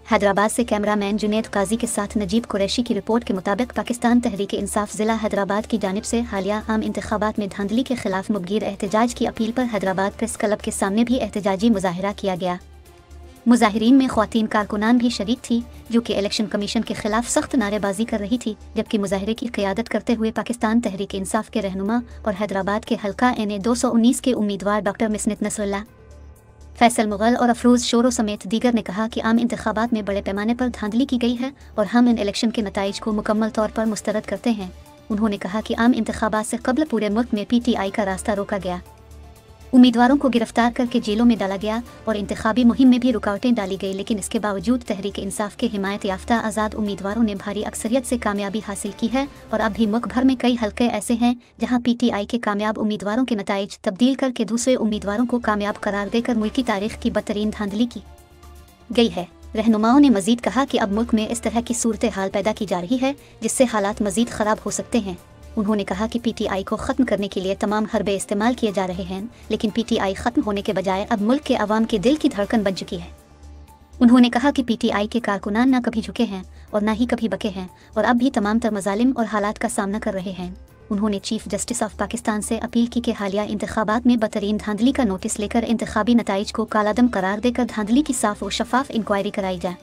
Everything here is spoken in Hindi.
हैदराबाद से कैमरामैन जुनैद काजी के साथ नजीब कुरैशी की रिपोर्ट के मुताबिक पाकिस्तान तहरीक इंसाफ ज़िला हैदराबाद की जानिब से हालिया आम इंतखाबात में धांधली के खिलाफ मुबगीर एहतजाज की अपील पर हैदराबाद प्रेस क्लब के सामने भी एहतजाजी मुजाहिरा किया गया। मुजाहिरीन में ख्वातीन कारकुनान भी शरीक थी जो कि इलेक्शन कमीशन के खिलाफ सख्त नारेबाजी कर रही थी, जबकि मुजाहिरे की क़ियादत करते हुए पाकिस्तान तहरीक इंसाफ के रहनुमा और हैदराबाद के हल्का NA 219 के उम्मीदवार डॉक्टर मिसनत नसरुल्लाह, फैसल मुगल और अफरोज़ शोरो समेत दीगर ने कहा कि आम इंतखाबात में बड़े पैमाने पर धांधली की गई है और हम इन इलेक्शन के नताइज को मुकम्मल तौर पर मुस्तरद करते हैं। उन्होंने कहा कि आम इंतखाबात से कबल पूरे मुल्क में PTI का रास्ता रोका गया, उम्मीदवारों को गिरफ्तार करके जेलों में डाला गया और इंतखाबी मुहिम में भी रुकावटें डाली गई, लेकिन इसके बावजूद तहरीक इंसाफ के हिमायत याफ्ता आज़ाद उम्मीदवारों ने भारी अक्सरियत से कामयाबी हासिल की है और अब भी मुल्क भर में कई हल्के ऐसे हैं जहां PTI के कामयाब उम्मीदवारों के नताइज तब्दील करके दूसरे उम्मीदवारों को कामयाब करार देकर मुल्की तारीख की बदतरीन धांधली की गई है। रहनुमाओं ने मजीद कहा कि अब मुल्क में इस तरह की सूरत हाल पैदा की जा रही है जिससे हालात मजीद ख़राब हो सकते हैं। उन्होंने कहा कि PTI को ख़त्म करने के लिए तमाम हरबे इस्तेमाल किए जा रहे हैं, लेकिन PTI ख़त्म होने के बजाय अब मुल्क के अवाम के दिल की धड़कन बन चुकी है। उन्होंने कहा कि PTI के कारकुनान न कभी झुके हैं और न ही कभी बके हैं और अब भी तमाम तर मजालिम और हालात का सामना कर रहे हैं। उन्होंने चीफ जस्टिस ऑफ पाकिस्तान से अपील की कि हालिया इंतखाबात में बदतरीन धांधली का नोटिस लेकर इंतखाबी नताइज को कालादम करार देकर धांधली की साफ और शफाफ इंक्वायरी कराई जाए।